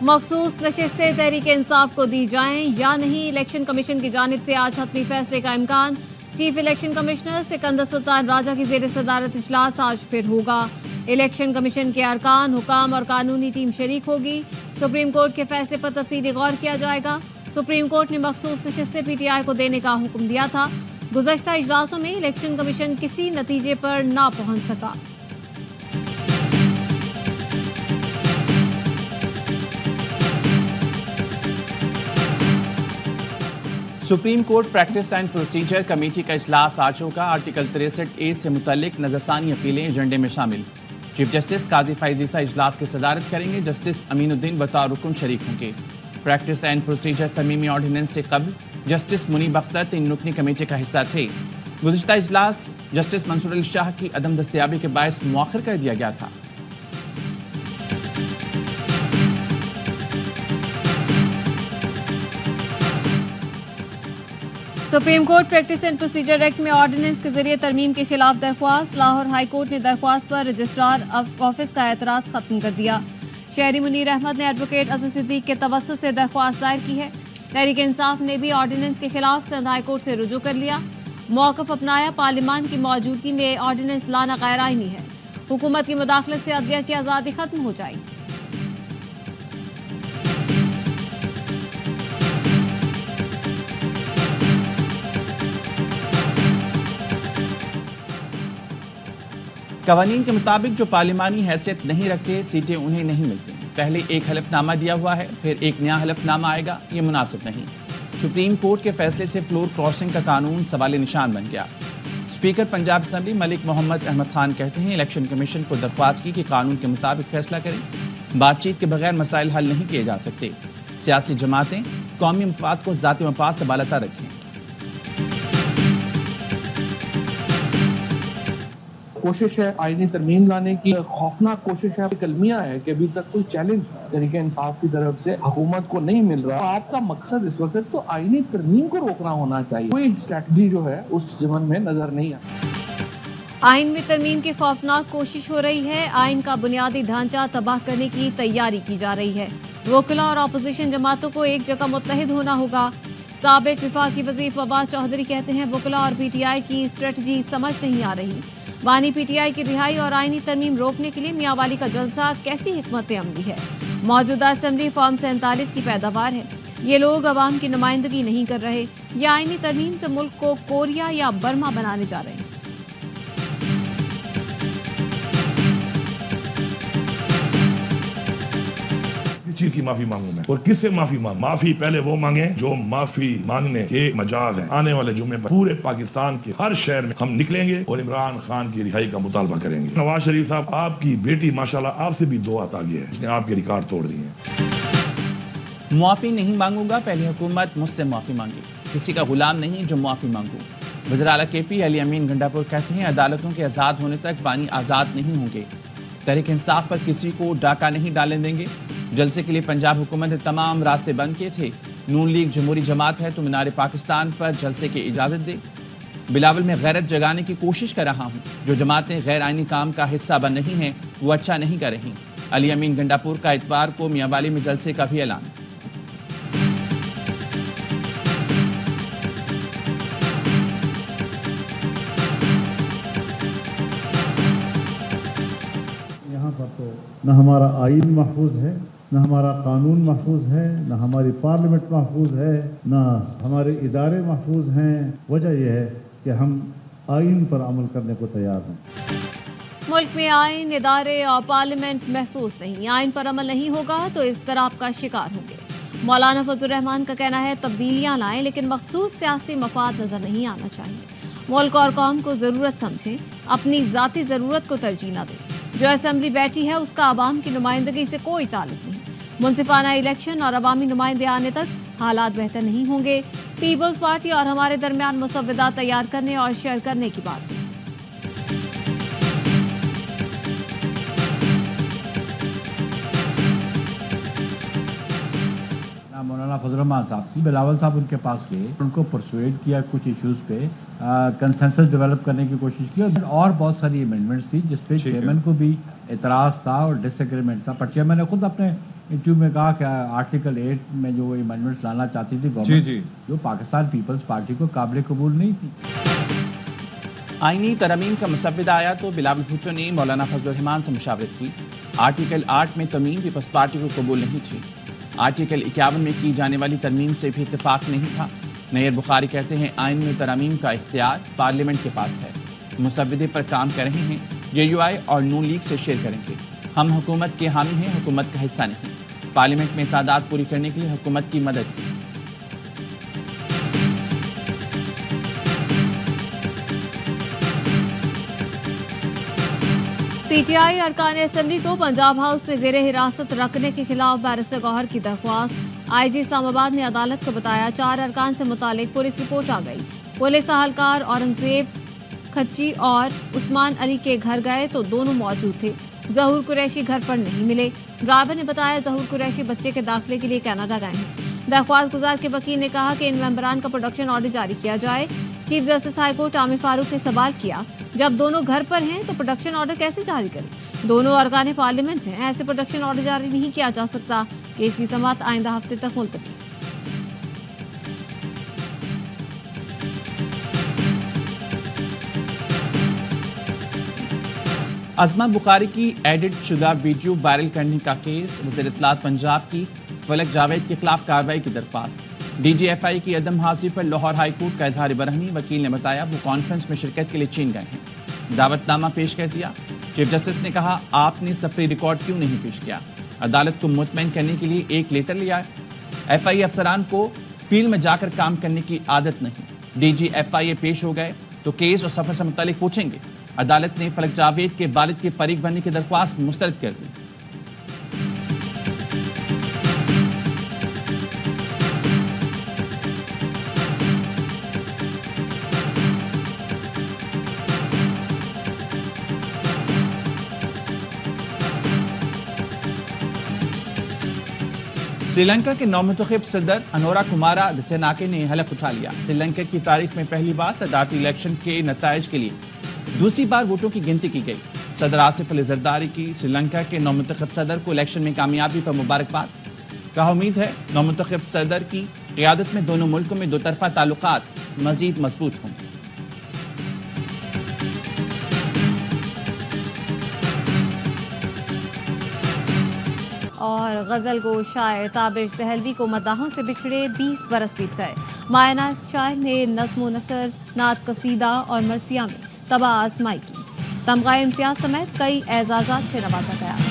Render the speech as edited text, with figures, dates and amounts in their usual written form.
मखसूस नशिस्तें तहरीक इंसाफ को दी जाएं या नहीं, इलेक्शन कमीशन की जानिब से आज हतमी फैसले का इम्कान। Chief election commissioner Sikandar Sultan Raja की ज़ेर सदारत इजलास आज फिर होगा। इलेक्शन कमीशन के अरकान, हुकाम और कानूनी टीम शरीक होगी। सुप्रीम कोर्ट के फैसले पर तफसीली गौर किया जाएगा। सुप्रीम कोर्ट ने मखसूस नशिस्तें PTI को देने का हुक्म दिया था। गुज़श्ता इजलासों में इलेक्शन कमीशन किसी नतीजे पर ना पहुंच सका। Supreme court practice and procedure committee का इजलास आज होगा। आर्टिकल 63A से मुतल्लिक नजरसानी अपीलें एजेंडे में शामिल। चीफ जस्टिस काजी फैज़ ईसा इजलास की सदारत करेंगे। जस्टिस अमीनुद्दीन बतौर रुकन शरीक होंगे। प्रैक्टिस एंड प्रोसीजर तरमीमी ऑर्डिनेंस से कबल जस्टिस मुनीब अख्तर 3 रुकनी कमेटी का हिस्सा थे। गुज़श्ता इजलास जस्टिस मंसूर अली शाह की अदम दस्तयाबी के बायस मुअख्खर कर दिया गया था। Supreme court practice and procedure act में ऑर्डिनेंस के जरिए तरमीम के खिलाफ दरख्वास्त। लाहौर हाई कोर्ट ने दरख्वास्त पर रजिस्ट्रार ऑफिस का एतराज़ खत्म कर दिया। शहरी मुनीर अहमद ने एडवोकेट असद सिद्दीक के तवस्सुत से दरख्वास्त दायर की है। तहरीक इंसाफ ने भी ऑर्डिनेंस के खिलाफ सिंध हाई कोर्ट से रुजू कर लिया। मौक़िफ़ अपनाया, पार्लियामान की मौजूदगी में ऑर्डिनेंस लाना गैर आइनी है। हुकूमत की मुदाखलत से अदलिया की आज़ादी खत्म हो जाएगी। कवानीन के मुताबिक जो पार्लिमानी हैसियत नहीं रखते सीटें उन्हें नहीं मिलती। पहले एक हलफनामा दिया हुआ है, फिर एक नया हलफनामा आएगा, ये मुनासिब नहीं। सुप्रीम कोर्ट के फैसले से फ्लोर क्रॉसिंग का कानून सवाल निशान बन गया। स्पीकर पंजाब असम्बली मलिक मोहम्मद अहमद खान कहते हैं इलेक्शन कमीशन को दरख्वास्त की कि कानून के मुताबिक फैसला करें। बातचीत के बगैर मसाइल हल नहीं किए जा सकते। सियासी जमातें कौमी मफाद को ज़ाती मफाद से बालता रखें। कोशिश है आईनी तरमीम लाने की, खौफनाक कोशिश है। कलमिया है कि अभी तक कोई चैलेंज तरीके इंसाफ की तरफ से हुकूमत को नहीं मिल रहा। आपका मकसद इस वक्त तो आईनी तरमीम को रोकना होना चाहिए। कोई स्ट्रैटेजी जो है उस ज़मन में नजर नहीं आता। आइन में तरमीम की खौफनाक कोशिश हो रही है। आइन का बुनियादी ढांचा तबाह करने की तैयारी की जा रही है। वोकला और अपोजिशन जमातों को एक जगह मुत्तहिद होना होगा। साबिक विफाकी वज़ीर फवाद चौधरी कहते हैं वोकला और PTI की स्ट्रेटजी समझ नहीं आ रही। बानी PTI की रिहाई और आईनी तरमीम रोकने के लिए मियांवाली का जलसा कैसी हिकमत अमली है। मौजूदा असेंबली फॉर्म 47 की पैदावार है। ये लोग अवाम की नुमाइंदगी नहीं कर रहे। ये आईनी तरमीम से मुल्क को कोरिया या बर्मा बनाने जा रहे हैं। चीज की माफी मांगू मैं, और किससे माफी मांग? माफी पहले वो मांगे जो माफी मांगने के मजाज हैं। आने वाले जुम्मे पर पूरे पाकिस्तान के हर शहर में हम निकलेंगे और इमरान खान की रिहाई का मुतालबा करेंगे। नवाज शरीफ साहब, आपकी बेटी माशाल्लाह आपसे भी दो आता गया है, उसने आपके रिकॉर्ड तोड़ दिए हैं। मुआफ़ी नहीं मांगूंगा, पहले हुकूमत मुझसे मुआफ़ी मांगी। किसी का गुलाम नहीं जो मुआफ़ी मांगू। वज़ीर आला KP अली अमीन गंडापुर कहते हैं अदालतों के आज़ाद होने तक बानी आज़ाद नहीं होंगे। तहरीक इंसाफ पर किसी को डाका नहीं डालने देंगे। जलसे के लिए पंजाब हुकूमत ने तमाम रास्ते बंद किए थे। नून लीग जमहूरी जमात है तो मीनार पाकिस्तान पर जलसे की इजाज़त दे। बिलावल में गैरत जगाने की कोशिश कर रहा हूँ। जो जमातें गैर आइनी काम का हिस्सा बन रही हैं वो अच्छा नहीं कर रही। अली अमीन गंडापुर का इतवार को मियांवाली में जलसे का भी ऐलान। यहाँ पर तो न हमारा आइन महफूज है, न हमारा कानून महफूज है, न हमारी पार्लियामेंट महफूज है, न हमारे इदारे महफूज हैं। वजह यह है कि हम आइन पर अमल करने को तैयार हैं। मुल्क में आइन, इदारे और पार्लियामेंट महफूज नहीं। आइन पर अमल नहीं होगा तो इज़्तिराब का शिकार होंगे। मौलाना फजलुर रहमान का कहना है तब्दीलियाँ लाएं लेकिन मखसूस सियासी मफाद नजर नहीं आना चाहिए। मुल्क और कौम को ज़रूरत समझें, अपनी ज़ाती ज़रूरत को तरजीह न दें। जो असेंबली बैठी है उसका आवाम की नुमाइंदगी से कोई ताल्लुक नहीं। मुनसिफाना इलेक्शन और अवामी नुमाइंदे आने तक हालात बेहतर नहीं होंगे। पीपल्स पार्टी और हमारे दरमियान मुसव्वदा तैयार करने और शेयर करने की बात है। मौलाना مولانا فضل الرحمان صاحب کی بلاول صاحب ان کے پاس گئے, ان کو پرسویڈ کیا کچھ ایشوز پہ, کنسنسس ڈیولپ کرنے کی کوشش کی, اور بہت ساری امینڈمنٹس تھی جس پہ چیئرمین کو بھی اعتراض تھا اور ڈس ایگریمنٹ تھا, پر چیئرمین نے خود اپنے انٹرویو میں کہا کہ آرٹیکل 8 میں جو امینڈمنٹس لانا چاہتی تھی گورنمنٹ, جو پاکستان پیپلز پارٹی کو قابل قبول نہیں تھی. آئینی ترمیم کا مسودہ آیا تو بلاول بھٹو نے مولانا فضل الرحمان سے مشاورت کی. آرٹیکل 8 میں ترمیم پیپلز پارٹی کو قبول نہیں تھی. آرٹیکل 51 میں کی جانے والی ترمیم سے بھی اتفاق نہیں تھا. نیر بخاری کہتے ہیں آئین میں ترامیم کا اختیار پارلیمنٹ کے پاس ہے. مسودے پر کام کر رہے ہیں, JUI اور نون لیگ سے شیئر کریں گے. ہم حکومت کے حامی ہیں, حکومت کا حصہ نہیں. پارلیمنٹ میں تعداد پوری کرنے کے لیے حکومت کی مدد کی. PTI ارکان اسمبلی کو پنجاب ہاؤس میں زیر حراست رکھنے کے خلاف بیرسٹر گوہر کی درخواست. IG اسلام آباد نے عدالت کو بتایا 4 ارکان سے متعلق پولیس رپورٹ آ گئی. پولیس اہلکار اورنگزیب کھچی اور عثمان علی کے گھر گئے تو دونوں موجود تھے. ظہور قریشی گھر پر نہیں ملے. ڈرائیور نے بتایا ظہور قریشی بچے کے داخلے کے لیے کینیڈا گئے ہیں. درخواست گزار کے وکیل نے کہا کہ ان ممبران کا پروڈکشن آرڈر جاری کیا جائے. چیف جسٹس ہائی کورٹ عامر فاروق نے سوال کیا, جب دونوں گھر پر ہیں تو پروڈکشن آرڈر کیسے جاری کریں؟ دونوں ارکان پارلیمنٹ ہیں, ایسے پروڈکشن آرڈر جاری نہیں کیا جا سکتا. کیس کی سماعت آئندہ ہفتے تک ملتوی. ازما بخاری کی ایڈٹ شدہ ویڈیو وائرل کرنے کا کیس. وزیر اطلاعات پنجاب کی فلک جاوید کے خلاف کارروائی کی درخواست. DGFI کی عدم حاضری پر لاہور ہائی کورٹ کا اظہار برہمی. وکیل نے بتایا وہ کانفرنس میں شرکت کے لیے چین گئے ہیں. دعوت نامہ پیش کر دیا. چیف جسٹس نے کہا آپ نے سفری ریکارڈ کیوں نہیں پیش کیا؟ عدالت کو مطمئن کرنے کے لیے ایک لیٹر لیا. FI افسران کو فیلڈ میں جا کر کام کرنے کی عادت نہیں. DGFI پیش ہو گئے تو کیس اور سفر سے متعلق پوچھیں گے. عدالت نے فلک جاوید کے والد کے فریق بننے کی درخواست مسترد کر دی. سری لنکا کے نومنتخب صدر انورا کمارا دسیناکے نے حلف اٹھا لیا. سری لنکا کی تاریخ میں پہلی بار صدارتی الیکشن کے نتائج کے لیے دوسری بار ووٹوں کی گنتی کی گئی. صدر آصف علی زرداری کی سری لنکا کے نومنتخب صدر کو الیکشن میں کامیابی پر مبارکباد. کہا امید ہے نومنتخب صدر کی قیادت میں دونوں ملکوں میں دو طرفہ تعلقات مزید مضبوط ہوں. اور غزل گو شاعر تابش دہلوی کو مداحوں سے بچھڑے 20 برس بیت گئے. مایاناز شاعر نے نظم و نثر، نعت قصیدہ اور مرثیہ میں طبع آزمائی کی. تمغہ امتیاز سمیت کئی اعزازات سے نوازا گیا.